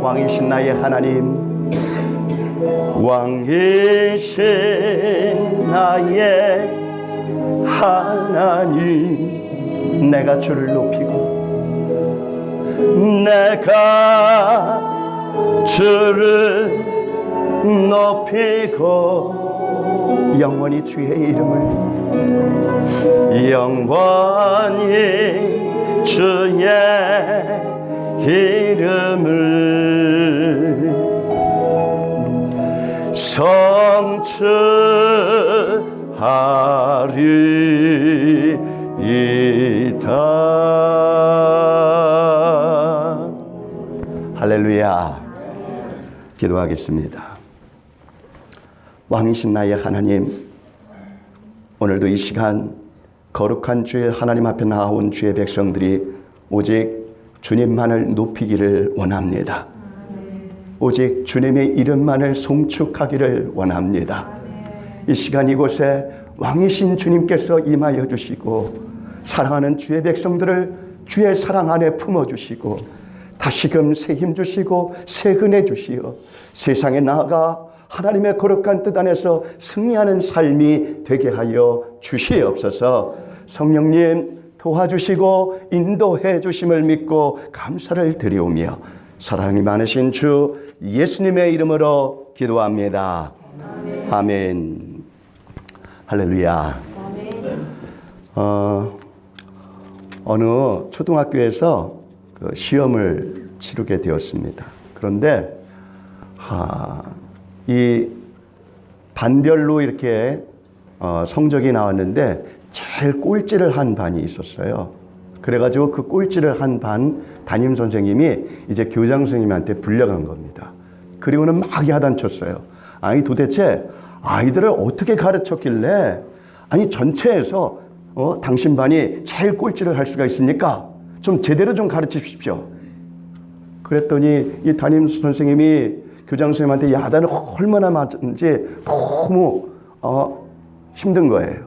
왕이신 나의 하나님, 왕이신 나의 하나님, 내가 주를 높이고 내가 주를 높이고 영원히 주의 이름을, 영원히 주의 이름을 성취하리이다. 할렐루야. 기도하겠습니다. 왕이신 나의 하나님, 오늘도 이 시간 거룩한 주의 하나님 앞에 나온 주의 백성들이 오직 주님만을 높이기를 원합니다. 오직 주님의 이름만을 송축하기를 원합니다. 이 시간 이곳에 왕이신 주님께서 임하여 주시고 사랑하는 주의 백성들을 주의 사랑 안에 품어주시고 다시금 새 힘 주시고 새 은혜 주시어 세상에 나아가 하나님의 거룩한 뜻 안에서 승리하는 삶이 되게 하여 주시옵소서. 성령님 도와주시고 인도해 주심을 믿고 감사를 드리오며 사랑이 많으신 주 예수님의 이름으로 기도합니다. 아멘. 할렐루야. 어느 초등학교에서 그 시험을 치르게 되었습니다. 그런데 이 반별로 이렇게 성적이 나왔는데 제일 꼴찌를 한 반이 있었어요. 그래가지고 그 꼴찌를 한 반 담임 선생님이 이제 교장 선생님한테 불려간 겁니다. 그리고는 막 야단쳤어요. 아니 도대체 아이들을 어떻게 가르쳤길래 아니 전체에서 당신 반이 제일 꼴찌를 할 수가 있습니까? 좀 제대로 좀 가르치십시오. 그랬더니 이 담임 선생님이 교장 선생님한테 야단을 얼마나 맞은지 너무 힘든 거예요.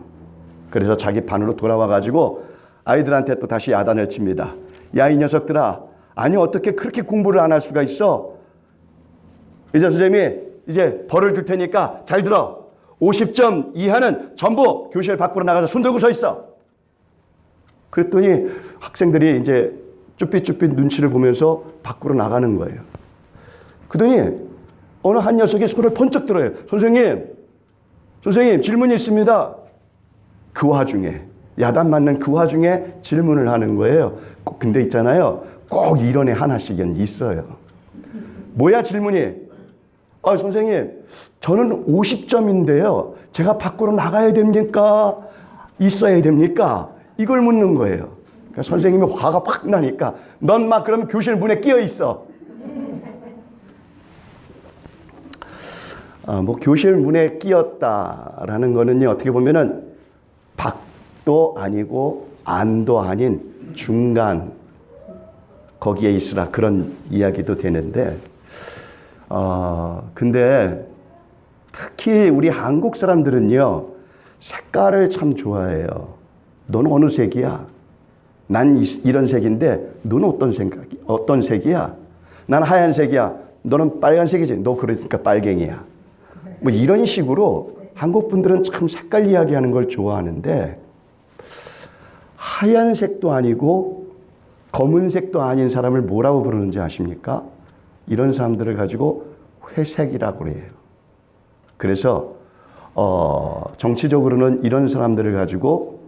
그래서 자기 반으로 돌아와가지고 아이들한테 또 다시 야단을 칩니다. 야, 이 녀석들아, 아니 어떻게 그렇게 공부를 안 할 수가 있어? 이제 선생님이 이제 벌을 줄 테니까 잘 들어. 50점 이하는 전부 교실 밖으로 나가서 손 들고 서 있어. 그랬더니 학생들이 이제 쭈삣쭈삣 눈치를 보면서 밖으로 나가는 거예요. 그러더니 어느 한 녀석이 손을 번쩍 들어요. 선생님 질문이 있습니다. 그 와중에 야단 맞는 그 와중에 질문을 하는 거예요. 근데 있잖아요. 꼭 이런 애 하나씩은 있어요. 뭐야 질문이? 선생님 저는 50점인데요. 제가 밖으로 나가야 됩니까? 있어야 됩니까? 이걸 묻는 거예요. 그러니까 선생님이 화가 확 나니까 넌 막 그러면 교실 문에 끼어 있어. 교실 문에 끼었다라는 거는요, 어떻게 보면은 밖도 아니고 안도 아닌 중간 거기에 있으라 그런 이야기도 되는데, 근데 특히 우리 한국 사람들은요, 색깔을 참 좋아해요. 너는 어느 색이야? 난 이런 색인데 너는 어떤 색이야? 난 하얀색이야. 너는 빨간색이지. 너 그러니까 빨갱이야. 뭐 이런 식으로 한국 분들은 참 색깔 이야기하는 걸 좋아하는데, 하얀색도 아니고 검은색도 아닌 사람을 뭐라고 부르는지 아십니까? 이런 사람들을 가지고 회색이라고 해요. 그래서 정치적으로는 이런 사람들을 가지고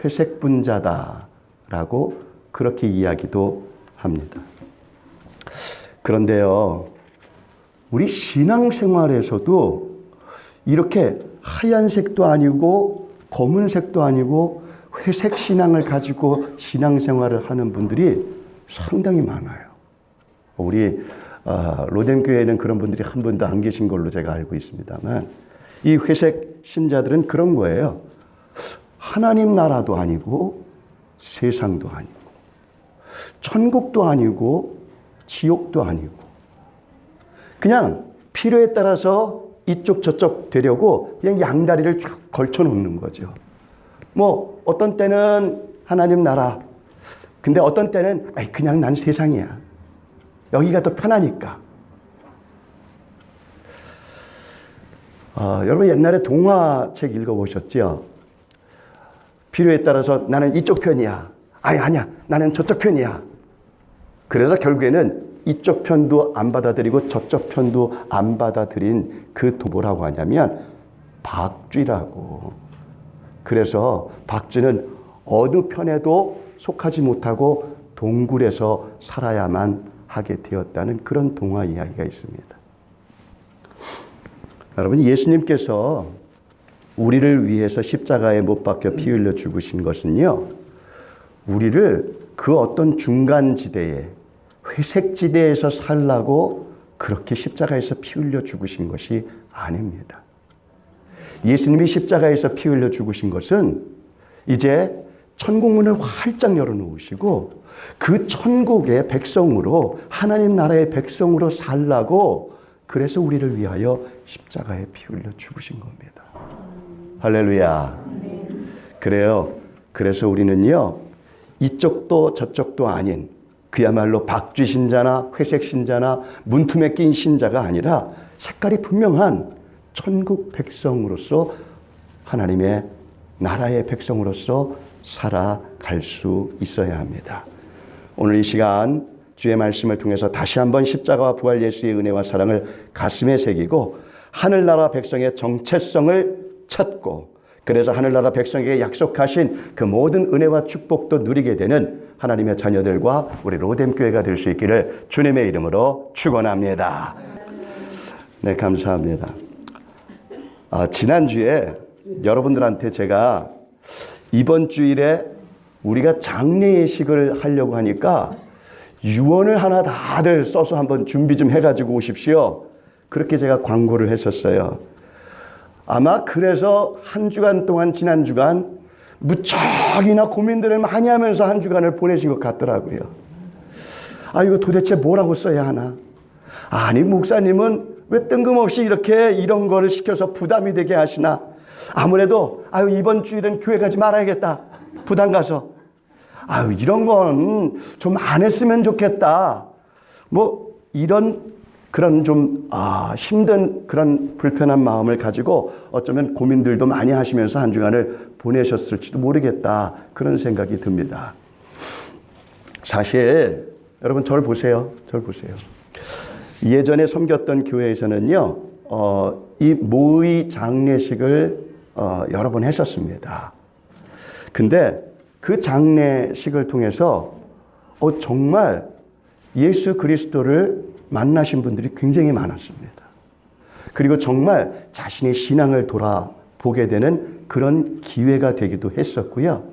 회색 분자다라고 그렇게 이야기도 합니다. 그런데요, 우리 신앙생활에서도 이렇게 하얀색도 아니고 검은색도 아니고 회색 신앙을 가지고 신앙생활을 하는 분들이 상당히 많아요. 우리 로뎀교회에는 그런 분들이 한 분도 안 계신 걸로 제가 알고 있습니다만, 이 회색 신자들은 그런 거예요. 하나님 나라도 아니고 세상도 아니고 천국도 아니고 지옥도 아니고 그냥 필요에 따라서 이쪽 저쪽 되려고 그냥 양다리를 쭉 걸쳐 놓는 거죠. 뭐 어떤 때는 하나님 나라, 근데 어떤 때는 그냥 난 세상이야. 여기가 더 편하니까. 여러분 옛날에 동화책 읽어보셨죠? 필요에 따라서 나는 이쪽 편이야. 아니야. 나는 저쪽 편이야. 그래서 결국에는 이쪽 편도 안 받아들이고 저쪽 편도 안 받아들인 그 뭐라고 하냐면 박쥐라고. 그래서 박쥐는 어느 편에도 속하지 못하고 동굴에서 살아야만 하게 되었다는 그런 동화 이야기가 있습니다. 여러분, 예수님께서 우리를 위해서 십자가에 못 박혀 피 흘려 죽으신 것은요, 우리를 그 어떤 중간지대에, 회색지대에서 살라고 그렇게 십자가에서 피 흘려 죽으신 것이 아닙니다. 예수님이 십자가에서 피 흘려 죽으신 것은 이제 천국문을 활짝 열어놓으시고 그 천국의 백성으로, 하나님 나라의 백성으로 살라고, 그래서 우리를 위하여 십자가에 피 흘려 죽으신 겁니다. 할렐루야. 그래요. 그래서 우리는요, 이쪽도 저쪽도 아닌 그야말로 박쥐 신자나 회색 신자나 문틈에 낀 신자가 아니라 색깔이 분명한 천국 백성으로서, 하나님의 나라의 백성으로서 살아갈 수 있어야 합니다. 오늘 이 시간 주의 말씀을 통해서 다시 한번 십자가와 부활 예수의 은혜와 사랑을 가슴에 새기고 하늘나라 백성의 정체성을 찾고, 그래서 하늘나라 백성에게 약속하신 그 모든 은혜와 축복도 누리게 되는 하나님의 자녀들과 우리 로뎀교회가 될 수 있기를 주님의 이름으로 축원합니다. 네, 감사합니다. 지난주에 여러분들한테 제가 이번 주일에 우리가 장례 예식을 하려고 하니까 유언을 하나 다들 써서 한번 준비 좀 해가지고 오십시오. 그렇게 제가 광고를 했었어요. 아마 그래서 한 주간 동안, 지난 주간 무척이나 고민들을 많이 하면서 한 주간을 보내신 것 같더라고요. 이거 도대체 뭐라고 써야 하나? 아니, 목사님은 왜 뜬금없이 이런 거를 시켜서 부담이 되게 하시나? 아무래도 이번 주일은 교회 가지 말아야겠다. 부담 가서. 이런 건 좀 안 했으면 좋겠다. 뭐 이런 그런 좀 힘든 그런 불편한 마음을 가지고 어쩌면 고민들도 많이 하시면서 한 주간을 보내셨을지도 모르겠다. 그런 생각이 듭니다. 사실 여러분 저를 보세요. 예전에 섬겼던 교회에서는요, 이 모의 장례식을 여러 번 했었습니다. 근데 그 장례식을 통해서 정말 예수 그리스도를 만나신 분들이 굉장히 많았습니다. 그리고 정말 자신의 신앙을 돌아보게 되는 그런 기회가 되기도 했었고요.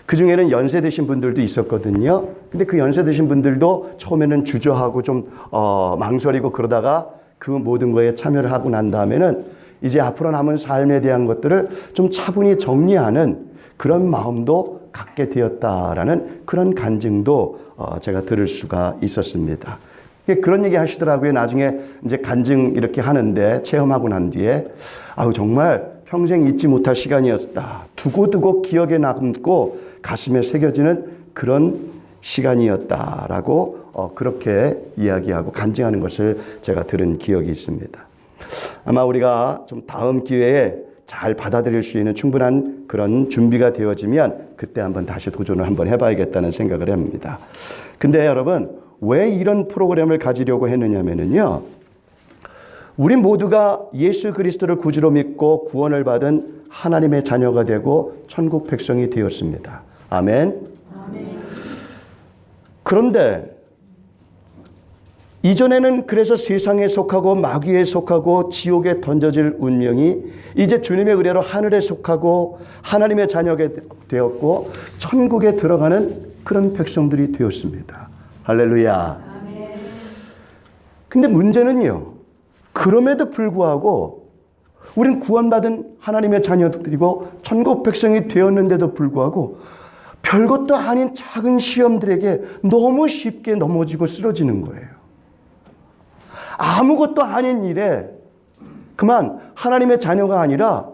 그 중에는 연세 드신 분들도 있었거든요. 근데 그 연세 드신 분들도 처음에는 주저하고 좀 망설이고 그러다가 그 모든 거에 참여를 하고 난 다음에는 이제 앞으로 남은 삶에 대한 것들을 좀 차분히 정리하는 그런 마음도 갖게 되었다라는 그런 간증도 제가 들을 수가 있었습니다. 그런 얘기 하시더라고요. 나중에 이제 간증 이렇게 하는데 체험하고 난 뒤에 정말 평생 잊지 못할 시간이었다. 두고두고 기억에 남고 가슴에 새겨지는 그런 시간이었다라고 그렇게 이야기하고 간증하는 것을 제가 들은 기억이 있습니다. 아마 우리가 좀 다음 기회에 잘 받아들일 수 있는 충분한 그런 준비가 되어지면 그때 한번 다시 도전을 한번 해봐야겠다는 생각을 합니다. 근데 여러분, 왜 이런 프로그램을 가지려고 했느냐면요, 우리 모두가 예수 그리스도를 구주로 믿고 구원을 받은 하나님의 자녀가 되고 천국 백성이 되었습니다. 아멘. 그런데 이전에는 그래서 세상에 속하고 마귀에 속하고 지옥에 던져질 운명이 이제 주님의 은혜로 하늘에 속하고 하나님의 자녀가 되었고 천국에 들어가는 그런 백성들이 되었습니다. 할렐루야. 근데 문제는요, 그럼에도 불구하고 우린 구원받은 하나님의 자녀들이고 천국 백성이 되었는데도 불구하고 별것도 아닌 작은 시험들에게 너무 쉽게 넘어지고 쓰러지는 거예요. 아무것도 아닌 일에 그만 하나님의 자녀가 아니라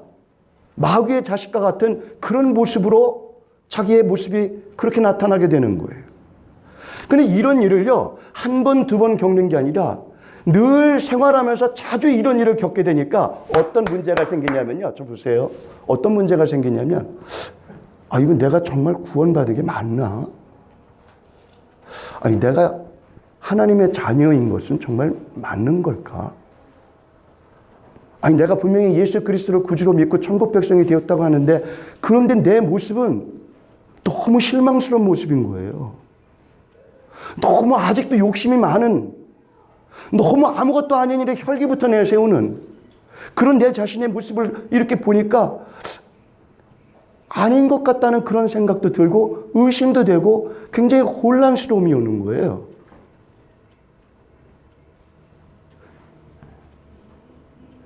마귀의 자식과 같은 그런 모습으로 자기의 모습이 그렇게 나타나게 되는 거예요. 근데 이런 일을요, 한 번, 두 번 겪는 게 아니라 늘 생활하면서 자주 이런 일을 겪게 되니까 어떤 문제가 생기냐면요. 좀 보세요. 어떤 문제가 생기냐면, 이건 내가 정말 구원받은 게 맞나? 아니, 내가 하나님의 자녀인 것은 정말 맞는 걸까? 아니, 내가 분명히 예수 그리스도를 구주로 믿고 천국 백성이 되었다고 하는데, 그런데 내 모습은 너무 실망스러운 모습인 거예요. 너무 아직도 욕심이 많은, 너무 아무것도 아닌 일에 혈기부터 내세우는 그런 내 자신의 모습을 이렇게 보니까 아닌 것 같다는 그런 생각도 들고 의심도 되고 굉장히 혼란스러움이 오는 거예요.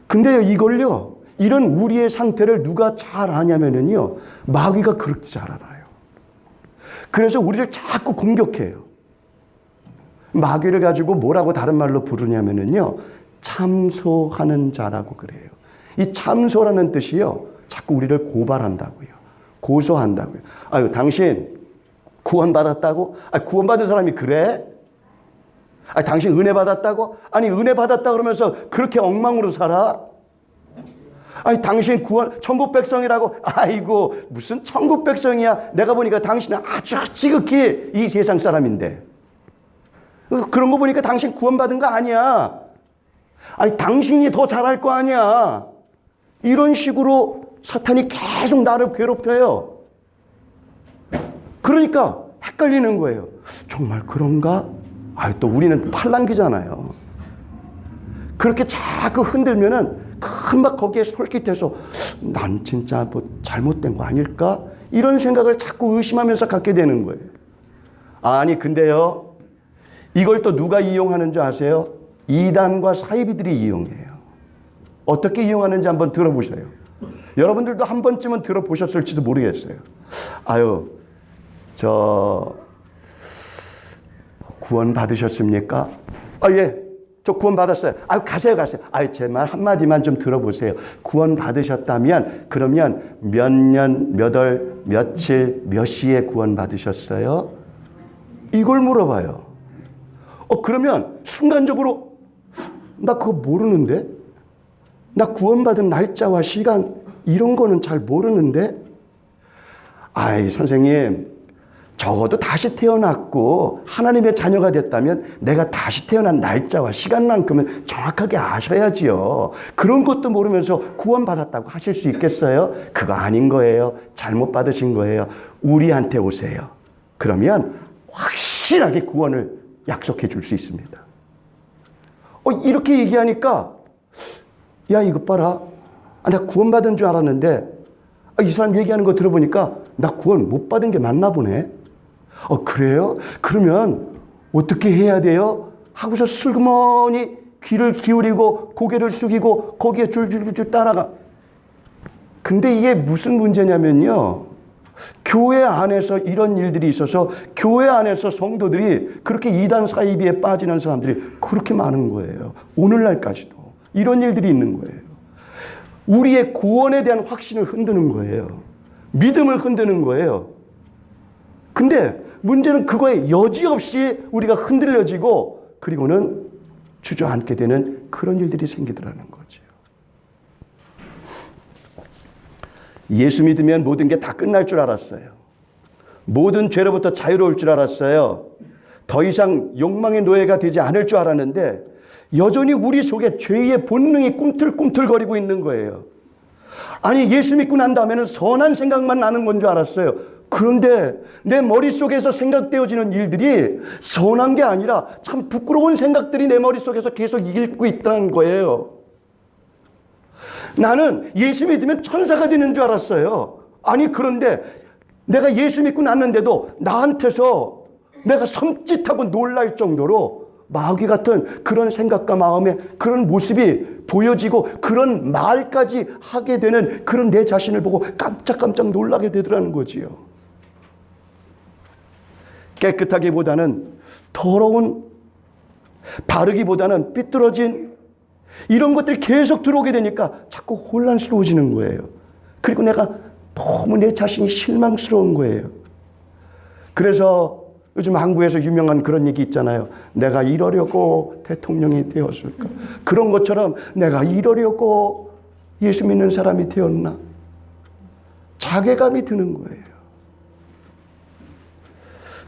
근데요, 이걸요, 이런 우리의 상태를 누가 잘 아냐면요, 마귀가 그렇게 잘 알아요. 그래서 우리를 자꾸 공격해요. 마귀를 가지고 뭐라고 다른 말로 부르냐면요, 참소하는 자라고 그래요. 이 참소라는 뜻이요, 자꾸 우리를 고발한다고요. 고소한다고요. 아유, 당신 구원받았다고? 구원받은 사람이 그래? 당신 은혜 받았다고? 아니, 은혜 받았다 그러면서 그렇게 엉망으로 살아? 당신 천국 백성이라고? 아이고, 무슨 천국 백성이야? 내가 보니까 당신은 아주 지극히 이 세상 사람인데. 그런 거 보니까 당신 구원받은 거 아니야. 당신이 더 잘할 거 아니야. 이런 식으로 사탄이 계속 나를 괴롭혀요. 그러니까 헷갈리는 거예요. 정말 그런가? 또 우리는 팔랑귀잖아요. 그렇게 자꾸 흔들면은 금방 거기에 솔깃해서 난 진짜 뭐 잘못된 거 아닐까? 이런 생각을 자꾸 의심하면서 갖게 되는 거예요. 아니, 근데요, 이걸 또 누가 이용하는 줄 아세요? 이단과 사이비들이 이용해요. 어떻게 이용하는지 한번 들어보세요. 여러분들도 한 번쯤은 들어보셨을지도 모르겠어요. 구원 받으셨습니까? 예, 저 구원 받았어요. 가세요. 제 말 한마디만 좀 들어보세요. 구원 받으셨다면, 그러면 몇 년, 몇 월, 며칠, 몇 시에 구원 받으셨어요? 이걸 물어봐요. 그러면 순간적으로, 나 그거 모르는데? 나 구원받은 날짜와 시간, 이런 거는 잘 모르는데? 선생님, 적어도 다시 태어났고 하나님의 자녀가 됐다면 내가 다시 태어난 날짜와 시간만큼은 정확하게 아셔야지요. 그런 것도 모르면서 구원받았다고 하실 수 있겠어요? 그거 아닌 거예요. 잘못 받으신 거예요. 우리한테 오세요. 그러면 확실하게 구원을 약속해 줄 수 있습니다. 이렇게 얘기하니까, 야, 이것 봐라. 나 구원받은 줄 알았는데, 이 사람 얘기하는 거 들어보니까 나 구원 못 받은 게 맞나 보네. 그래요? 그러면 어떻게 해야 돼요? 하고서 슬그머니 귀를 기울이고 고개를 숙이고 거기에 줄줄줄 따라가. 근데 이게 무슨 문제냐면요, 교회 안에서 이런 일들이 있어서 교회 안에서 성도들이 그렇게 이단 사이비에 빠지는 사람들이 그렇게 많은 거예요. 오늘날까지도 이런 일들이 있는 거예요. 우리의 구원에 대한 확신을 흔드는 거예요. 믿음을 흔드는 거예요. 근데 문제는 그거에 여지없이 우리가 흔들려지고 그리고는 주저앉게 되는 그런 일들이 생기더라는 거죠. 예수 믿으면 모든 게 다 끝날 줄 알았어요. 모든 죄로부터 자유로울 줄 알았어요. 더 이상 욕망의 노예가 되지 않을 줄 알았는데 여전히 우리 속에 죄의 본능이 꿈틀꿈틀거리고 있는 거예요. 예수 믿고 난 다음에는 선한 생각만 나는 건 줄 알았어요. 그런데 내 머릿속에서 생각되어지는 일들이 선한 게 아니라 참 부끄러운 생각들이 내 머릿속에서 계속 읽고 있다는 거예요. 나는 예수 믿으면 천사가 되는 줄 알았어요. 그런데 내가 예수 믿고 났는데도 나한테서 내가 섬찟하고 놀랄 정도로 마귀 같은 그런 생각과 마음에 그런 모습이 보여지고 그런 말까지 하게 되는 그런 내 자신을 보고 깜짝깜짝 놀라게 되더라는 거지요. 깨끗하기보다는 더러운, 바르기보다는 삐뚤어진 이런 것들이 계속 들어오게 되니까 자꾸 혼란스러워지는 거예요. 그리고 내가 너무 내 자신이 실망스러운 거예요. 그래서 요즘 한국에서 유명한 그런 얘기 있잖아요. 내가 이러려고 대통령이 되었을까? 그런 것처럼 내가 이러려고 예수 믿는 사람이 되었나? 자괴감이 드는 거예요.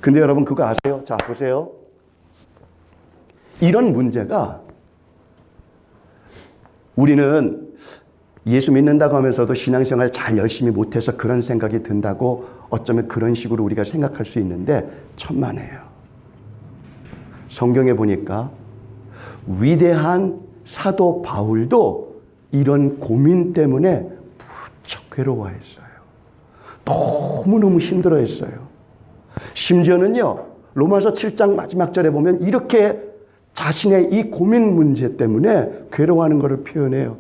근데 여러분 그거 아세요? 자, 보세요. 이런 문제가 우리는 예수 믿는다고 하면서도 신앙생활 잘 열심히 못해서 그런 생각이 든다고 어쩌면 그런 식으로 우리가 생각할 수 있는데 천만에요. 성경에 보니까 위대한 사도 바울도 이런 고민 때문에 무척 괴로워했어요. 너무너무 힘들어했어요. 심지어는요, 로마서 7장 마지막 절에 보면 이렇게 자신의 이 고민 문제 때문에 괴로워하는 것을 표현해요.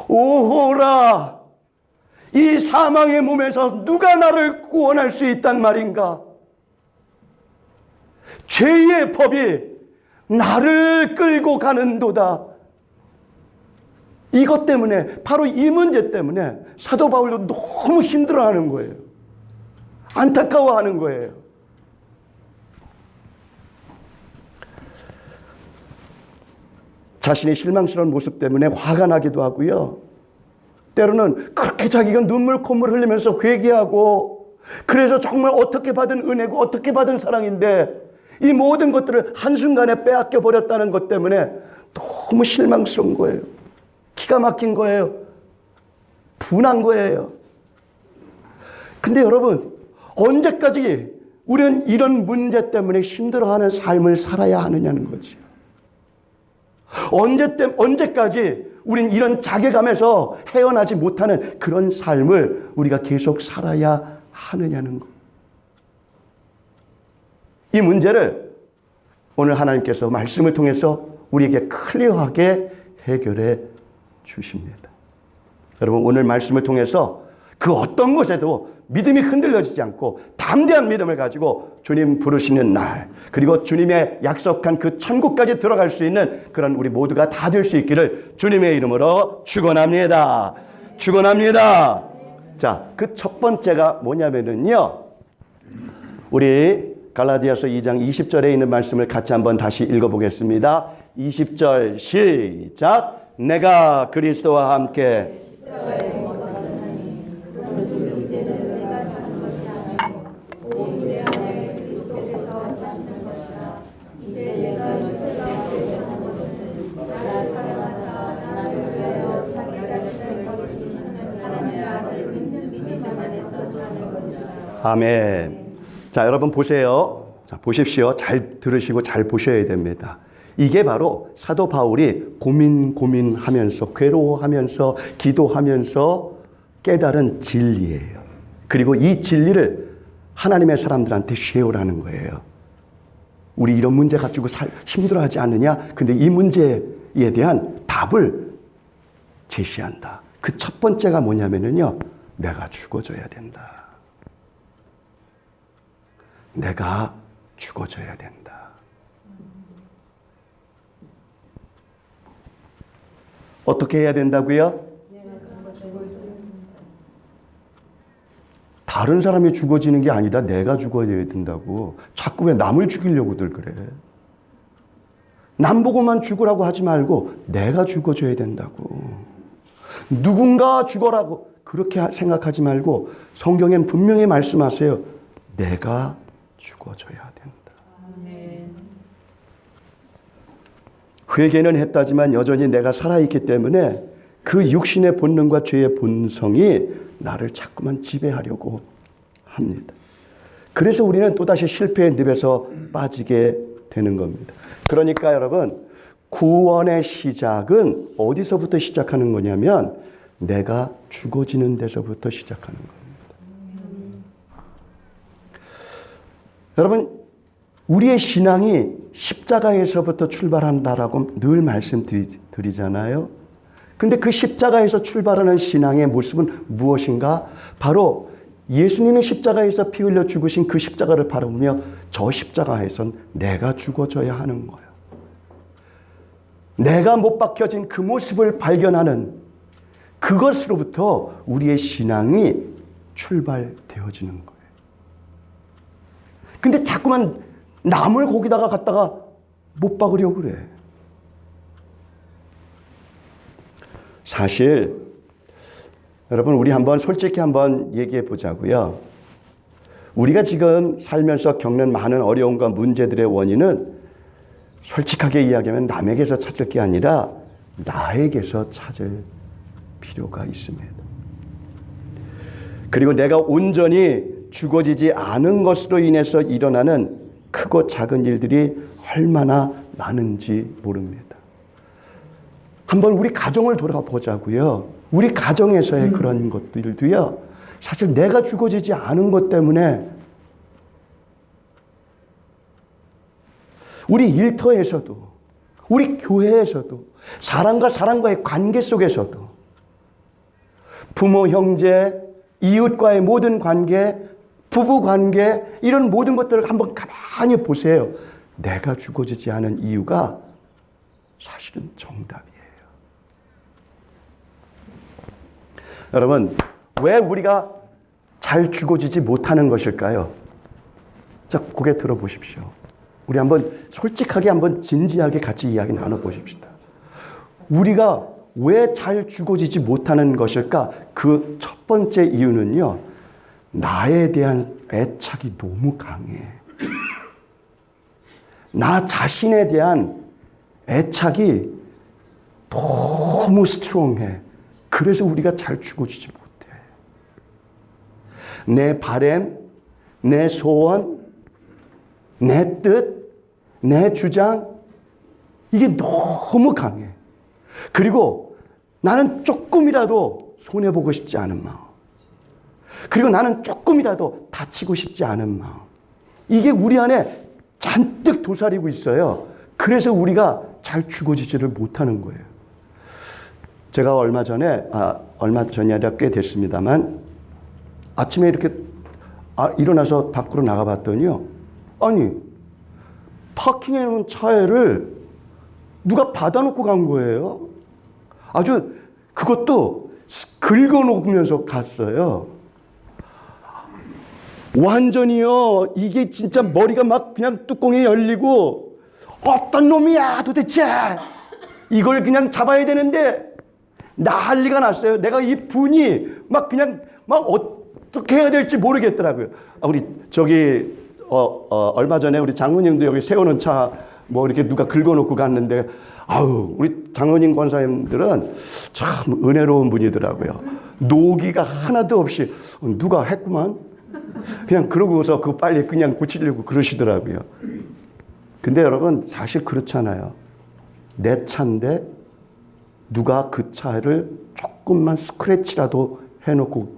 오호라, 이 사망의 몸에서 누가 나를 구원할 수 있단 말인가? 죄의 법이 나를 끌고 가는도다. 이것 때문에, 바로 이 문제 때문에 사도 바울도 너무 힘들어하는 거예요. 안타까워하는 거예요. 자신의 실망스러운 모습 때문에 화가 나기도 하고요. 때로는 그렇게 자기가 눈물 콧물 흘리면서 회개하고, 그래서 정말 어떻게 받은 은혜고 어떻게 받은 사랑인데 이 모든 것들을 한순간에 빼앗겨 버렸다는 것 때문에 너무 실망스러운 거예요. 기가 막힌 거예요. 분한 거예요. 근데 여러분, 언제까지 우리는 이런 문제 때문에 힘들어하는 삶을 살아야 하느냐는 거지. 언제까지 우린 이런 자괴감에서 헤어나지 못하는 그런 삶을 우리가 계속 살아야 하느냐는 것. 이 문제를 오늘 하나님께서 말씀을 통해서 우리에게 클리어하게 해결해 주십니다. 여러분, 오늘 말씀을 통해서 그 어떤 것에도 믿음이 흔들려지지 않고 담대한 믿음을 가지고 주님 부르시는 날, 그리고 주님의 약속한 그 천국까지 들어갈 수 있는 그런 우리 모두가 다 될 수 있기를 주님의 이름으로 축원합니다. 축원합니다. 자, 그 첫 번째가 뭐냐면은요, 우리 갈라디아서 2장 20절에 있는 말씀을 같이 한번 다시 읽어보겠습니다. 20절 시작. 내가 그리스도와 함께 아멘. 자, 여러분 보세요. 자, 보십시오. 잘 들으시고 잘 보셔야 됩니다. 이게 바로 사도 바울이 고민하면서 괴로워하면서 기도하면서 깨달은 진리예요. 그리고 이 진리를 하나님의 사람들한테 쉐어라는 거예요. 우리 이런 문제 가지고 힘들어하지 않느냐? 근데 이 문제에 대한 답을 제시한다. 그 첫 번째가 뭐냐면요, 내가 죽어져야 된다. 내가 죽어져야 된다. 어떻게 해야 된다고요? 다른 사람이 죽어지는 게 아니라 내가 죽어야 된다고. 자꾸 왜 남을 죽이려고들 그래. 남 보고만 죽으라고 하지 말고 내가 죽어줘야 된다고. 누군가 죽어라고 그렇게 생각하지 말고 성경엔 분명히 말씀하세요. 내가 죽어줘야 된다. 회개는 했다지만 여전히 내가 살아있기 때문에 그 육신의 본능과 죄의 본성이 나를 자꾸만 지배하려고 합니다. 그래서 우리는 또다시 실패의 늪에서 빠지게 되는 겁니다. 그러니까 여러분, 구원의 시작은 어디서부터 시작하는 거냐면 내가 죽어지는 데서부터 시작하는 겁니다. 여러분, 우리의 신앙이 십자가에서부터 출발한다라고 늘 말씀드리잖아요. 근데 그 십자가에서 출발하는 신앙의 모습은 무엇인가? 바로 예수님이 십자가에서 피 흘려 죽으신 그 십자가를 바라보며 저 십자가에선 내가 죽어져야 하는 거예요. 내가 못 박혀진 그 모습을 발견하는 그것으로부터 우리의 신앙이 출발되어지는 거예요. 근데 자꾸만 남을 거기다가 갖다가 못 박으려고 그래. 사실 여러분, 우리 솔직히 한번 얘기해 보자고요. 우리가 지금 살면서 겪는 많은 어려움과 문제들의 원인은 솔직하게 이야기하면 남에게서 찾을 게 아니라 나에게서 찾을 필요가 있습니다. 그리고 내가 온전히 죽어지지 않은 것으로 인해서 일어나는 크고 작은 일들이 얼마나 많은지 모릅니다. 한번 우리 가정을 돌아가 보자고요. 우리 가정에서의 그런 것들도요, 사실 내가 죽어지지 않은 것 때문에 우리 일터에서도, 우리 교회에서도, 사람과 사람과의 관계 속에서도, 부모, 형제, 이웃과의 모든 관계, 부부 관계, 이런 모든 것들을 한번 가만히 보세요. 내가 죽어지지 않은 이유가 사실은 정답이에요. 여러분, 왜 우리가 잘 죽어지지 못하는 것일까요? 자, 고개 들어보십시오. 우리 한번 솔직하게 한번 진지하게 같이 이야기 나눠보십시다. 우리가 왜 잘 죽어지지 못하는 것일까? 그 첫 번째 이유는요, 나에 대한 애착이 너무 강해. 나 자신에 대한 애착이 너무 스트롱해. 그래서 우리가 잘 죽어지지 못해. 내 바람, 내 소원, 내 뜻, 내 주장, 이게 너무 강해. 그리고 나는 조금이라도 손해보고 싶지 않은 마음. 그리고 나는 조금이라도 다치고 싶지 않은 마음. 이게 우리 안에 잔뜩 도사리고 있어요. 그래서 우리가 잘 죽어지지를 못하는 거예요. 제가 얼마 전이 아니라 꽤 됐습니다만, 아침에 이렇게 일어나서 밖으로 나가봤더니요, 아니, 파킹해 놓은 차를 누가 받아놓고 간 거예요. 아주 그것도 긁어놓으면서 갔어요. 완전히요, 이게 진짜 머리가 막 그냥 뚜껑이 열리고, 어떤 놈이야 도대체, 이걸 그냥 잡아야 되는데 난리가 났어요. 내가 이 분이 막 그냥 막 어떻게 해야 될지 모르겠더라고요. 우리 저기 얼마 전에 우리 장로님도 여기 세우는 차 뭐 이렇게 누가 긁어놓고 갔는데, 우리 장로님 권사님들은 참 은혜로운 분이더라고요. 노기가 하나도 없이 누가 했구만. 그냥 그러고서 그거 빨리 그냥 고치려고 그러시더라고요. 근데 여러분, 사실 그렇잖아요. 내 차인데 누가 그 차를 조금만 스크래치라도 해놓고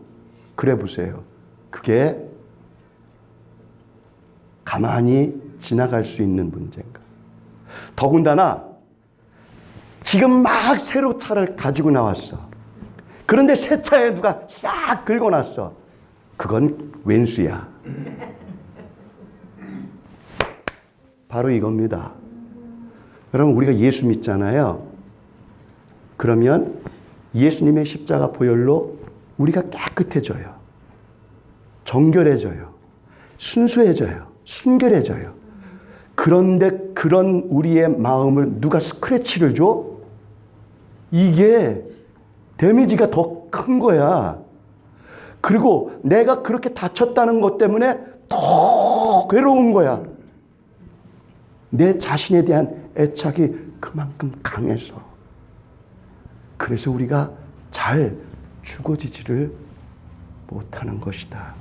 그래 보세요. 그게 가만히 지나갈 수 있는 문제인가. 더군다나 지금 막 새로 차를 가지고 나왔어. 그런데 새 차에 누가 싹 긁어놨어. 그건 왼수야. 바로 이겁니다. 여러분, 우리가 예수 믿잖아요. 그러면 예수님의 십자가 보혈로 우리가 깨끗해져요. 정결해져요. 순수해져요. 순결해져요. 그런데 그런 우리의 마음을 누가 스크래치를 줘? 이게 데미지가 더 큰 거야. 그리고 내가 그렇게 다쳤다는 것 때문에 더 괴로운 거야. 내 자신에 대한 애착이 그만큼 강해서. 그래서 우리가 잘 죽어지지를 못하는 것이다.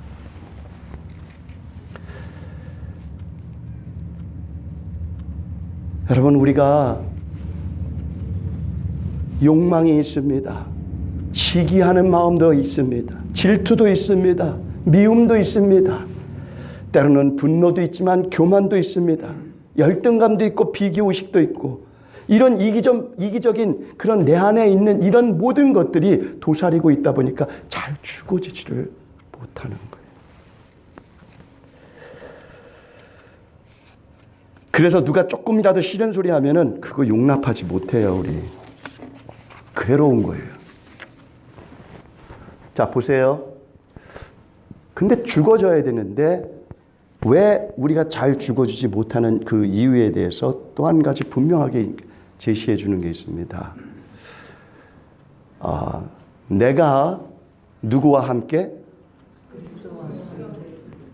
여러분, 우리가 욕망이 있습니다. 시기하는 마음도 있습니다. 질투도 있습니다. 미움도 있습니다. 때로는 분노도 있지만 교만도 있습니다. 열등감도 있고 비교의식도 있고, 이런 이기적인 그런 내 안에 있는 이런 모든 것들이 도사리고 있다 보니까 잘 죽어지지를 못하는 거예요. 그래서 누가 조금이라도 싫은 소리 하면은 그거 용납하지 못해요, 우리. 괴로운 거예요. 자, 보세요. 근데 죽어져야 되는데 왜 우리가 잘 죽어주지 못하는 그 이유에 대해서 또 한 가지 분명하게 제시해 주는 게 있습니다. 내가 누구와 함께?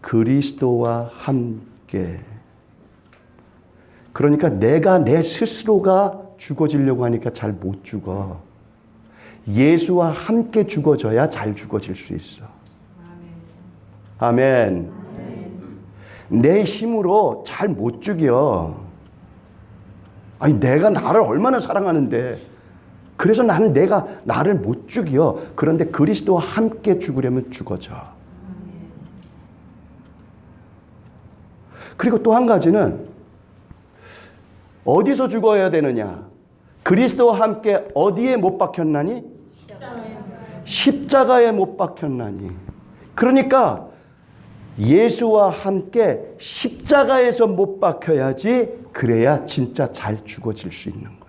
그리스도와 함께. 그러니까 내가 내 스스로가 죽어지려고 하니까 잘 못 죽어. 예수와 함께 죽어져야 잘 죽어질 수 있어. 아멘. 내 힘으로 잘 못 죽여. 아니, 내가 나를 얼마나 사랑하는데. 그래서 나는 내가 나를 못 죽여. 그런데 그리스도와 함께 죽으려면 죽어져. 그리고 또 한 가지는 어디서 죽어야 되느냐? 그리스도와 함께 어디에 못 박혔나니? 십자가에 못 박혔나니. 그러니까 예수와 함께 십자가에서 못 박혀야지, 그래야 진짜 잘 죽어질 수 있는 거예요.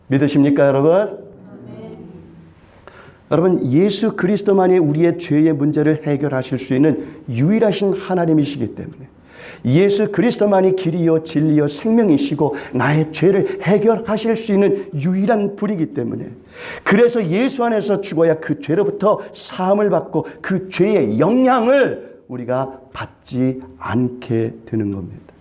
믿으십니까, 여러분? 여러분, 예수 그리스도만이 우리의 죄의 문제를 해결하실 수 있는 유일하신 하나님이시기 때문에, 예수 그리스도만이 길이요 진리요 생명이시고 나의 죄를 해결하실 수 있는 유일한 분이기 때문에, 그래서 예수 안에서 죽어야 그 죄로부터 사함을 받고 그 죄의 영향을 우리가 받지 않게 되는 겁니다.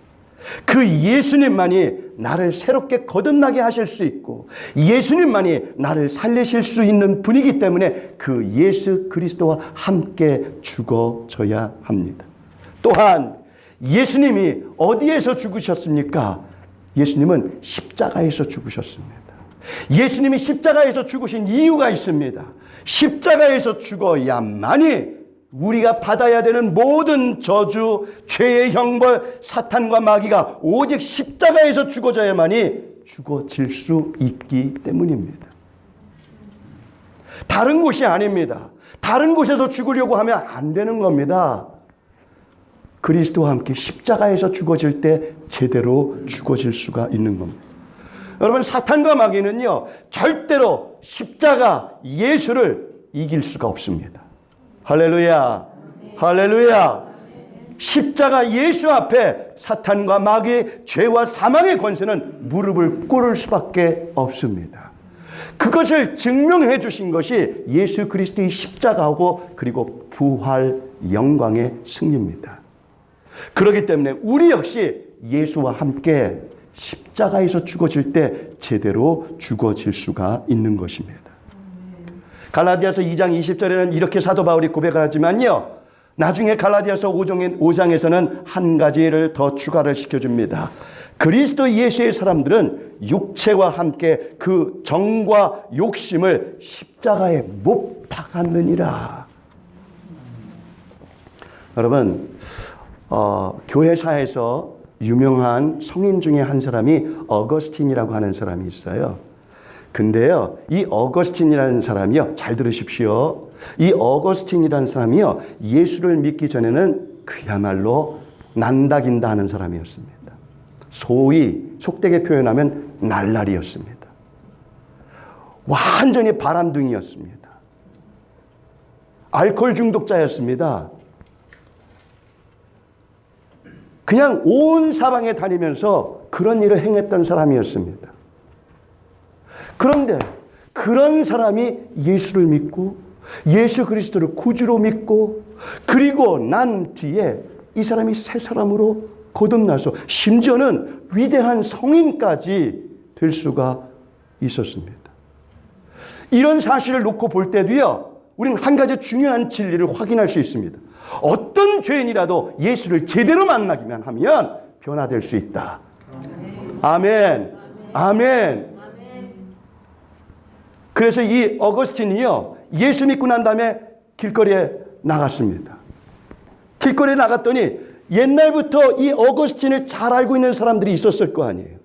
그 예수님만이 나를 새롭게 거듭나게 하실 수 있고, 예수님만이 나를 살리실 수 있는 분이기 때문에 그 예수 그리스도와 함께 죽어져야 합니다. 또한 예수님이 어디에서 죽으셨습니까? 예수님은 십자가에서 죽으셨습니다. 예수님이 십자가에서 죽으신 이유가 있습니다. 십자가에서 죽어야만이 우리가 받아야 되는 모든 저주, 죄의 형벌, 사탄과 마귀가 오직 십자가에서 죽어져야만이 죽어질 수 있기 때문입니다. 다른 곳이 아닙니다. 다른 곳에서 죽으려고 하면 안 되는 겁니다. 그리스도와 함께 십자가에서 죽어질 때 제대로 죽어질 수가 있는 겁니다. 여러분, 사탄과 마귀는요, 절대로 십자가 예수를 이길 수가 없습니다. 할렐루야, 할렐루야. 십자가 예수 앞에 사탄과 마귀의 죄와 사망의 권세는 무릎을 꿇을 수밖에 없습니다. 그것을 증명해 주신 것이 예수 그리스도의 십자가고, 그리고 부활 영광의 승리입니다. 그렇기 때문에 우리 역시 예수와 함께 십자가에서 죽어질 때 제대로 죽어질 수가 있는 것입니다. 갈라디아서 2장 20절에는 이렇게 사도 바울이 고백을 하지만요, 나중에 갈라디아서 5장에서는 한 가지를 더 추가를 시켜줍니다. 그리스도 예수의 사람들은 육체와 함께 그 정과 욕심을 십자가에 못 박았느니라. 여러분, 교회사에서 유명한 성인 중에 한 사람이 어거스틴이라고 하는 사람이 있어요. 근데요, 이 어거스틴이라는 사람이요, 잘 들으십시오. 이 어거스틴이라는 사람이요, 예수를 믿기 전에는 그야말로 난다긴다 하는 사람이었습니다. 소위 속되게 표현하면 날라리였습니다. 완전히 바람둥이였습니다. 알코올 중독자였습니다. 그냥 온 사방에 다니면서 그런 일을 행했던 사람이었습니다. 그런데 그런 사람이 예수를 믿고 예수 그리스도를 구주로 믿고, 그리고 난 뒤에 이 사람이 새 사람으로 거듭나서 심지어는 위대한 성인까지 될 수가 있었습니다. 이런 사실을 놓고 볼 때도요, 우리는 한 가지 중요한 진리를 확인할 수 있습니다. 어떤 죄인이라도 예수를 제대로 만나기만 하면 변화될 수 있다. 아멘. 아멘. 그래서 이 어거스틴이요, 예수 믿고 난 다음에 길거리에 나갔습니다. 길거리에 나갔더니 옛날부터 이 어거스틴을 잘 알고 있는 사람들이 있었을 거 아니에요.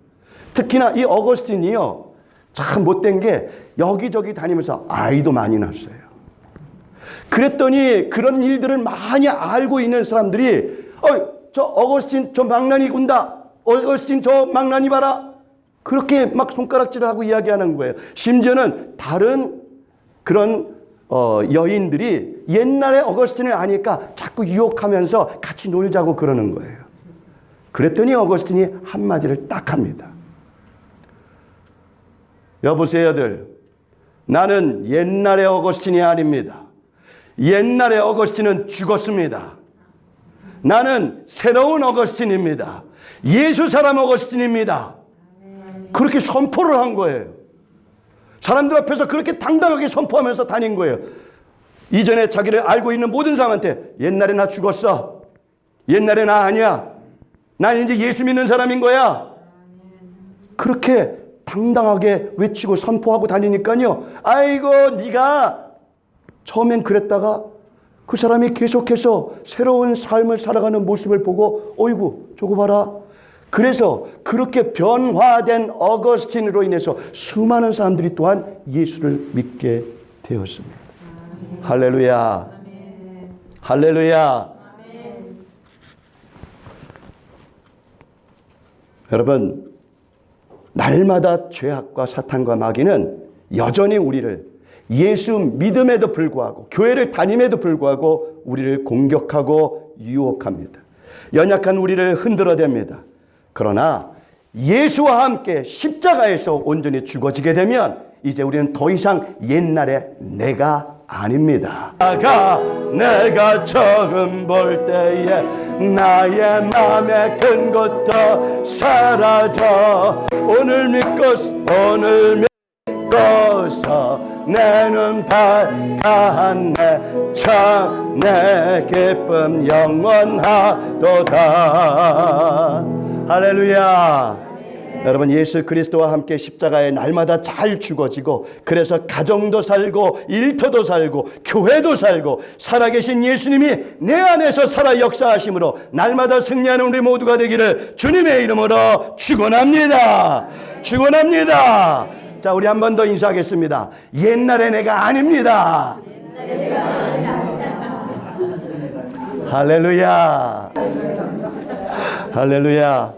특히나 이 어거스틴이요, 참 못된 게 여기저기 다니면서 아이도 많이 낳았어요. 그랬더니 그런 일들을 많이 알고 있는 사람들이 저 어거스틴 저 망나니 군다. 어거스틴 저 망나니 봐라. 그렇게 막 손가락질을 하고 이야기하는 거예요. 심지어는 다른 그런 여인들이 옛날에 어거스틴을 아니까 자꾸 유혹하면서 같이 놀자고 그러는 거예요. 그랬더니 어거스틴이 한마디를 딱 합니다. 여보세요들, 나는 옛날의 어거스틴이 아닙니다. 옛날의 어거스틴은 죽었습니다. 나는 새로운 어거스틴입니다. 예수 사람 어거스틴입니다. 그렇게 선포를 한 거예요. 사람들 앞에서 그렇게 당당하게 선포하면서 다닌 거예요. 이전에 자기를 알고 있는 모든 사람한테 옛날에 나 죽었어. 옛날에 나 아니야. 난 이제 예수 믿는 사람인 거야. 그렇게 당당하게 외치고 선포하고 다니니까요. 아이고 네가 처음엔 그랬다가 그 사람이 계속해서 새로운 삶을 살아가는 모습을 보고 어이구 저거 봐라. 그래서 그렇게 변화된 어거스틴으로 인해서 수많은 사람들이 또한 예수를 믿게 되었습니다. 할렐루야. 할렐루야. 여러분, 날마다 죄악과 사탄과 마귀는 여전히 우리를 예수 믿음에도 불구하고 교회를 다님에도 불구하고 우리를 공격하고 유혹합니다. 연약한 우리를 흔들어댑니다. 그러나 예수와 함께 십자가에서 온전히 죽어지게 되면 이제 우리는 더 이상 옛날의 내가 아닙니다. 내가 처음 볼 때에 나의 마음의 근것도 사라져 오늘 믿고서 내는 밝았네 참 내 기쁨 영원하도다. 할렐루야. 여러분, 예수 그리스도와 함께 십자가에 날마다 잘 죽어지고 그래서 가정도 살고 일터도 살고 교회도 살고 살아계신 예수님이 내 안에서 살아 역사하심으로 날마다 승리하는 우리 모두가 되기를 주님의 이름으로 축원합니다. 축원합니다. 자, 우리 한 번 더 인사하겠습니다. 옛날의 내가 아닙니다. 할렐루야. 할렐루야.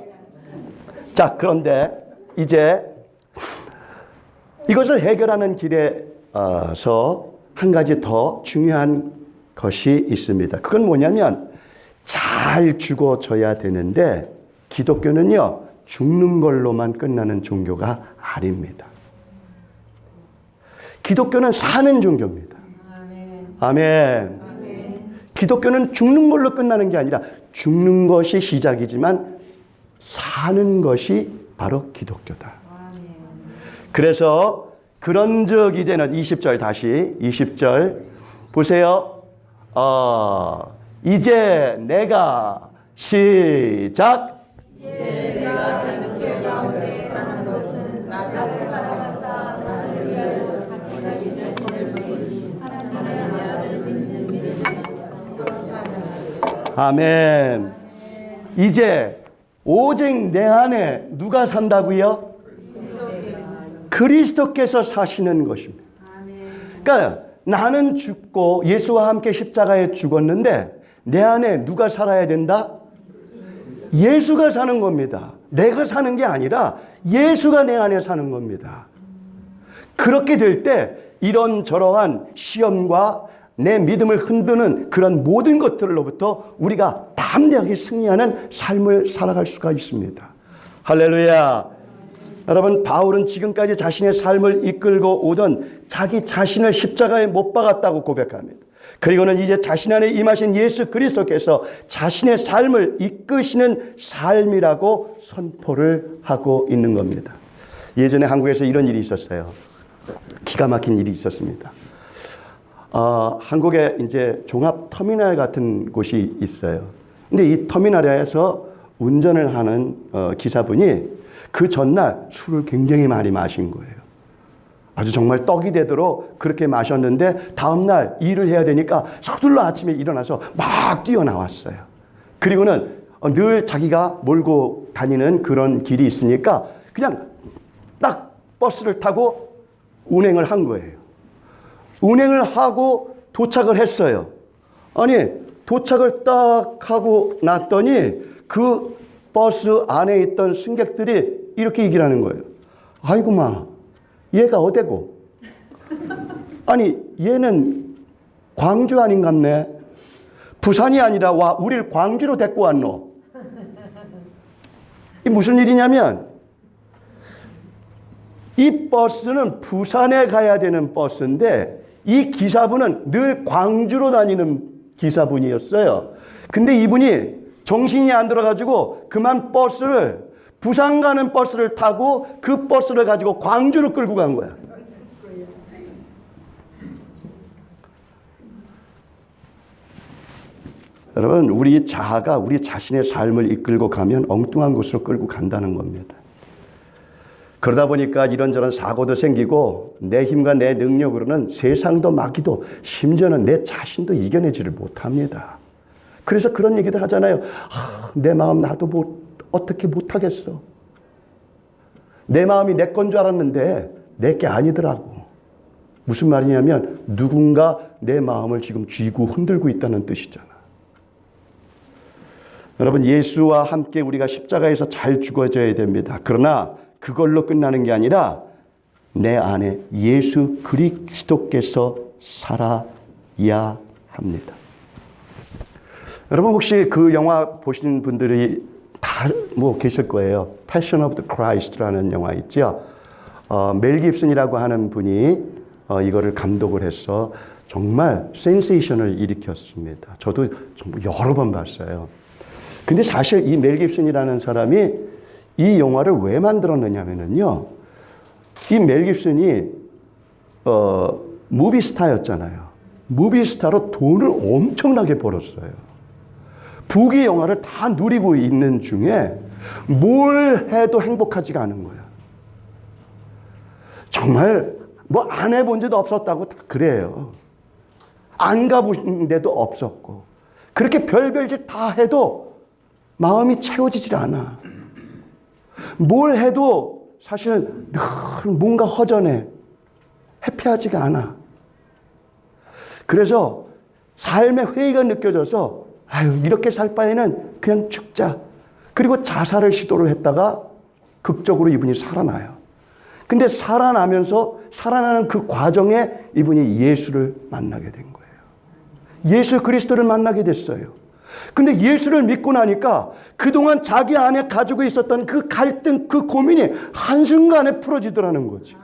자, 그런데 이제 이것을 해결하는 길에서 한 가지 더 중요한 것이 있습니다. 그건 뭐냐면 잘 죽어져야 되는데 기독교는요, 죽는 걸로만 끝나는 종교가 아닙니다. 기독교는 사는 종교입니다. 아멘. 기독교는 죽는 걸로 끝나는 게 아니라 죽는 것이 시작이지만 사는 것이 바로 기독교다. 그래서 그런즉 이제는 20절 다시 20절 보세요. 이제 내가 시작. 이제 내가 사는 죄 가운데 사는 것은 나를 살아가사 나를 위하여 자기 자신을 보이신 하나님의 말을 믿는 믿음으로 아멘. 이제 오직 내 안에 누가 산다고요? 그리스도께서 사시는 것입니다. 그러니까 나는 죽고 예수와 함께 십자가에 죽었는데 내 안에 누가 살아야 된다? 예수가 사는 겁니다. 내가 사는 게 아니라 예수가 내 안에 사는 겁니다. 그렇게 될 때 이런저러한 시험과 내 믿음을 흔드는 그런 모든 것들로부터 우리가 담대하게 승리하는 삶을 살아갈 수가 있습니다. 할렐루야. 여러분, 바울은 지금까지 자신의 삶을 이끌고 오던 자기 자신을 십자가에 못 박았다고 고백합니다. 그리고는 이제 자신 안에 임하신 예수 그리스도께서 자신의 삶을 이끄시는 삶이라고 선포를 하고 있는 겁니다. 예전에 한국에서 이런 일이 있었어요. 기가 막힌 일이 있었습니다. 한국에 이제 종합 터미널 같은 곳이 있어요. 근데 이 터미널에서 운전을 하는 기사분이 그 전날 술을 굉장히 많이 마신 거예요. 아주 정말 떡이 되도록 그렇게 마셨는데 다음날 일을 해야 되니까 서둘러 아침에 일어나서 막 뛰어나왔어요. 그리고는 늘 자기가 몰고 다니는 그런 길이 있으니까 그냥 딱 버스를 타고 운행을 한 거예요. 운행을 하고 도착을 했어요. 아니, 도착을 딱 하고 났더니 그 버스 안에 있던 승객들이 이렇게 얘기를 하는 거예요. 아이고 마, 얘가 어디고? 아니, 얘는 광주 아닌갑네. 부산이 아니라 와 우리를 광주로 데리고 왔노. 이 무슨 일이냐면 이 버스는 부산에 가야 되는 버스인데 이 기사분은 늘 광주로 다니는 기사분이었어요. 근데 이분이 정신이 안 들어가지고 그만 버스를 부산 가는 버스를 타고 그 버스를 가지고 광주로 끌고 간 거야. 여러분, 우리 자아가 우리 자신의 삶을 이끌고 가면 엉뚱한 곳으로 끌고 간다는 겁니다. 그러다 보니까 이런저런 사고도 생기고 내 힘과 내 능력으로는 세상도 막히도 심지어는 내 자신도 이겨내지를 못합니다. 그래서 그런 얘기도 하잖아요. 내 마음 나도 어떻게 못하겠어. 내 마음이 내 건 줄 알았는데 내 게 아니더라고. 무슨 말이냐면 누군가 내 마음을 지금 쥐고 흔들고 있다는 뜻이잖아. 여러분, 예수와 함께 우리가 십자가에서 잘 죽어져야 됩니다. 그러나 그걸로 끝나는 게 아니라 내 안에 예수 그리스도께서 살아야 합니다. 여러분, 혹시 그 영화 보신 분들이 다 계실 거예요. Passion of the Christ라는 영화 있죠. 멜 깁슨이라고 하는 분이 이거를 감독을 해서 정말 센세이션을 일으켰습니다. 저도 정말 여러 번 봤어요. 근데 사실 이 멜 깁슨이라는 사람이 이 영화를 왜 만들었느냐면요. 이 멜 깁슨이 무비스타였잖아요. 무비스타로 돈을 엄청나게 벌었어요. 부귀 영화를 다 누리고 있는 중에 뭘 해도 행복하지가 않은 거야. 정말 안 해본 데도 없었다고 다 그래요. 안 가본 데도 없었고 그렇게 별별 짓 다 해도 마음이 채워지질 않아. 뭘 해도 사실은 늘 뭔가 허전해. 해피하지가 않아. 그래서 삶의 회의가 느껴져서 이렇게 살 바에는 그냥 죽자. 그리고 자살을 시도를 했다가 극적으로 이분이 살아나요. 근데 살아나는 그 과정에 이분이 예수를 만나게 된 거예요. 예수 그리스도를 만나게 됐어요. 근데 예수를 믿고 나니까 그동안 자기 안에 가지고 있었던 그 갈등, 그 고민이 한순간에 풀어지더라는 거죠.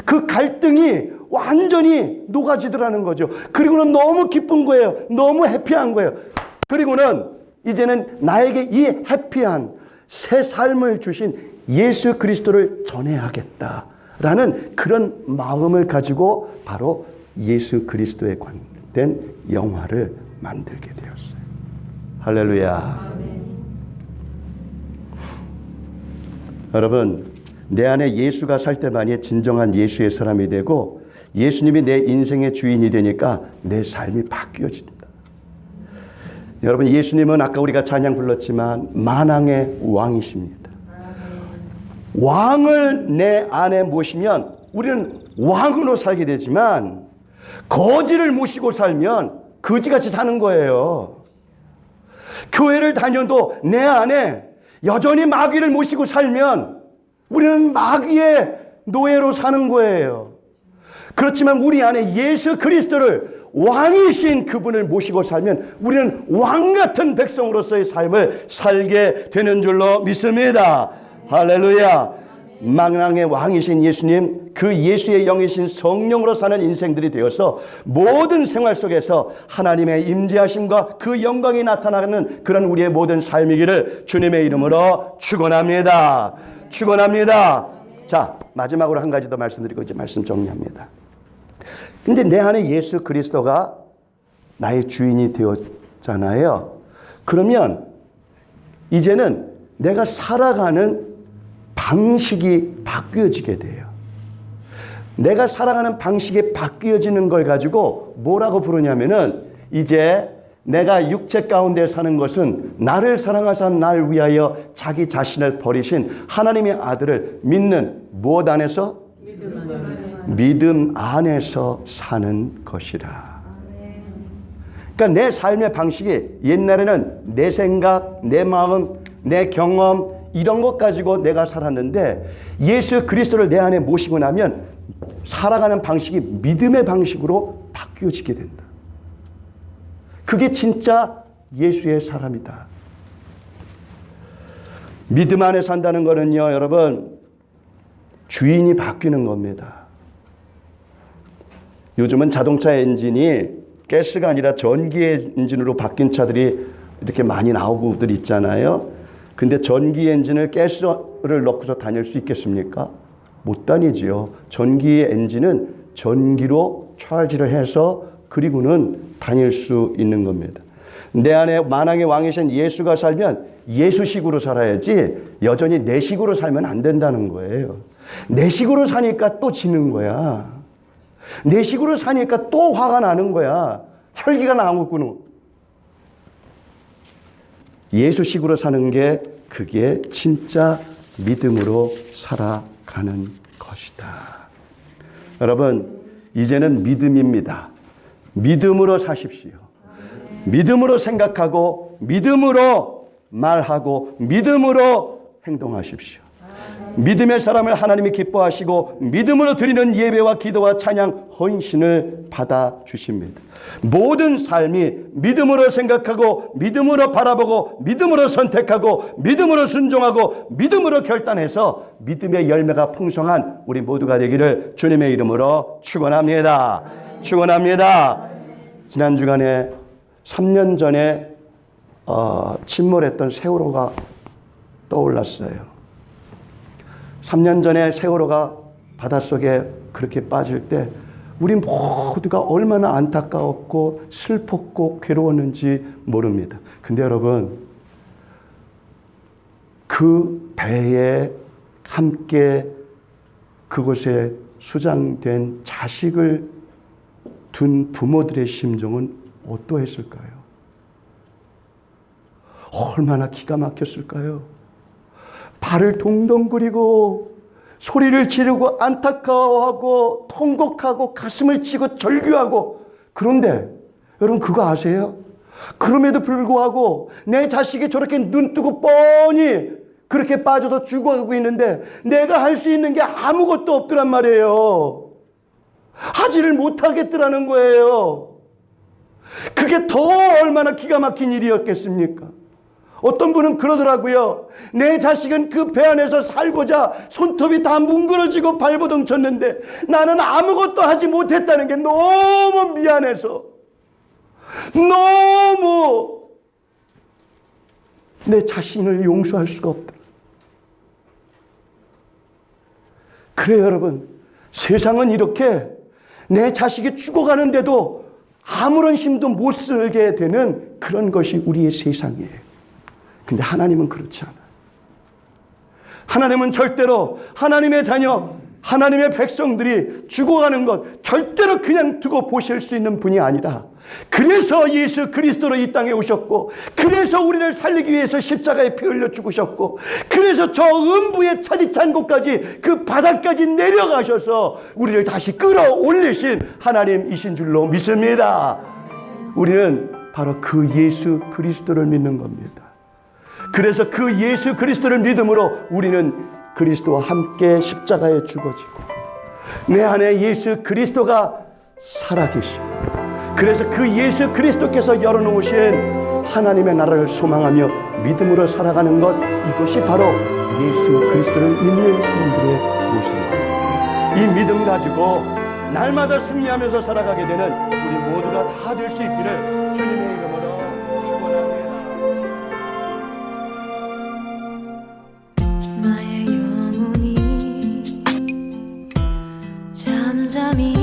그 갈등이 완전히 녹아지더라는 거죠. 그리고는 너무 기쁜 거예요. 너무 해피한 거예요. 그리고는 이제는 나에게 이 해피한 새 삶을 주신 예수 그리스도를 전해야겠다라는 그런 마음을 가지고 바로 예수 그리스도에 관련된 영화를 만들게 되었어요. 할렐루야. 여러분, 내 안에 예수가 살 때만이 진정한 예수의 사람이 되고 예수님이 내 인생의 주인이 되니까 내 삶이 바뀌어진다. 여러분, 예수님은 아까 우리가 찬양 불렀지만 만왕의 왕이십니다. 왕을 내 안에 모시면 우리는 왕으로 살게 되지만 거지를 모시고 살면 거지같이 사는 거예요. 교회를 다녀도 내 안에 여전히 마귀를 모시고 살면 우리는 마귀의 노예로 사는 거예요. 그렇지만 우리 안에 예수 그리스도를 왕이신 그분을 모시고 살면 우리는 왕 같은 백성으로서의 삶을 살게 되는 줄로 믿습니다. 할렐루야. 만왕의 왕이신 예수님, 그 예수의 영이신 성령으로 사는 인생들이 되어서 모든 생활 속에서 하나님의 임재하심과 그 영광이 나타나는 그런 우리의 모든 삶이기를 주님의 이름으로 축원합니다. 축원합니다. 자, 마지막으로 한 가지 더 말씀드리고 이제 말씀 정리합니다. 근데 내 안에 예수 그리스도가 나의 주인이 되었잖아요. 그러면 이제는 내가 살아가는 방식이 바뀌어지게 돼요. 내가 살아가는 방식이 바뀌어지는 걸 가지고 뭐라고 부르냐면은 이제 내가 육체 가운데 사는 것은 나를 사랑하사 날 위하여 자기 자신을 버리신 하나님의 아들을 믿는 무엇 안에서? 믿음 안에서 사는 것이라. 그러니까 내 삶의 방식이 옛날에는 내 생각, 내 마음, 내 경험 이런 것 가지고 내가 살았는데 예수 그리스도를 내 안에 모시고 나면 살아가는 방식이 믿음의 방식으로 바뀌어지게 된다. 그게 진짜 예수의 사람이다. 믿음 안에 산다는 거는요, 여러분, 주인이 바뀌는 겁니다. 요즘은 자동차 엔진이 가스가 아니라 전기 엔진으로 바뀐 차들이 이렇게 많이 나오고들 있잖아요. 근데 전기 엔진을 가스를 넣고서 다닐 수 있겠습니까? 못 다니지요. 전기 엔진은 전기로 찰지를 해서 그리고는 다닐 수 있는 겁니다. 내 안에 만왕의 왕이신 예수가 살면 예수식으로 살아야지 여전히 내 식으로 살면 안 된다는 거예요. 내 식으로 사니까 또 지는 거야. 내 식으로 사니까 또 화가 나는 거야. 혈기가 나오고는. 예수식으로 사는 게 그게 진짜 믿음으로 살아가는 것이다. 여러분, 이제는 믿음입니다. 믿음으로 사십시오. 믿음으로 생각하고 믿음으로 말하고 믿음으로 행동하십시오. 믿음의 사람을 하나님이 기뻐하시고 믿음으로 드리는 예배와 기도와 찬양, 헌신을 받아주십니다. 모든 삶이 믿음으로 생각하고 믿음으로 바라보고 믿음으로 선택하고 믿음으로 순종하고 믿음으로 결단해서 믿음의 열매가 풍성한 우리 모두가 되기를 주님의 이름으로 축원합니다. 축원합니다. 지난 주간에 3년 전에 침몰했던 세월호가 떠올랐어요. 3년 전에 세월호가 바닷속에 그렇게 빠질 때 우리 모두가 얼마나 안타까웠고 슬펐고 괴로웠는지 모릅니다. 근데 여러분, 그 배에 함께 그곳에 수장된 자식을 둔 부모들의 심정은 어떠했을까요? 얼마나 기가 막혔을까요? 발을 동동거리고 소리를 지르고 안타까워하고 통곡하고 가슴을 치고 절규하고. 그런데 여러분, 그거 아세요? 그럼에도 불구하고 내 자식이 저렇게 눈 뜨고 뻔히 그렇게 빠져서 죽어가고 있는데 내가 할 수 있는 게 아무것도 없더란 말이에요. 하지를 못하겠더라는 거예요. 그게 더 얼마나 기가 막힌 일이었겠습니까? 어떤 분은 그러더라고요. 내 자식은 그 배 안에서 살고자 손톱이 다 뭉그러지고 발버둥 쳤는데 나는 아무것도 하지 못했다는 게 너무 미안해서, 너무 내 자신을 용서할 수가 없다. 그래요, 여러분. 세상은 이렇게 내 자식이 죽어가는데도 아무런 힘도 못 쓰게 되는 그런 것이 우리의 세상이에요. 근데 하나님은 그렇지 않아요. 하나님은 절대로 하나님의 자녀, 하나님의 백성들이 죽어가는 것 절대로 그냥 두고 보실 수 있는 분이 아니라, 그래서 예수 그리스도로 이 땅에 오셨고, 그래서 우리를 살리기 위해서 십자가에 피 흘려 죽으셨고, 그래서 저 음부의 차디찬 곳까지 그 바닥까지 내려가셔서 우리를 다시 끌어올리신 하나님이신 줄로 믿습니다. 우리는 바로 그 예수 그리스도를 믿는 겁니다. 그래서 그 예수 그리스도를 믿음으로 우리는 그리스도와 함께 십자가에 죽어지고 내 안에 예수 그리스도가 살아계시고, 그래서 그 예수 그리스도께서 열어놓으신 하나님의 나라를 소망하며 믿음으로 살아가는 것, 이것이 바로 예수 그리스도를 믿는 사람들의 모습입니다. 이 믿음 가지고 날마다 승리하면서 살아가게 되는 우리 모두가 다 될 수 있기를 주님의 이름으로 축원합니다. 나의 영혼이 잠잠히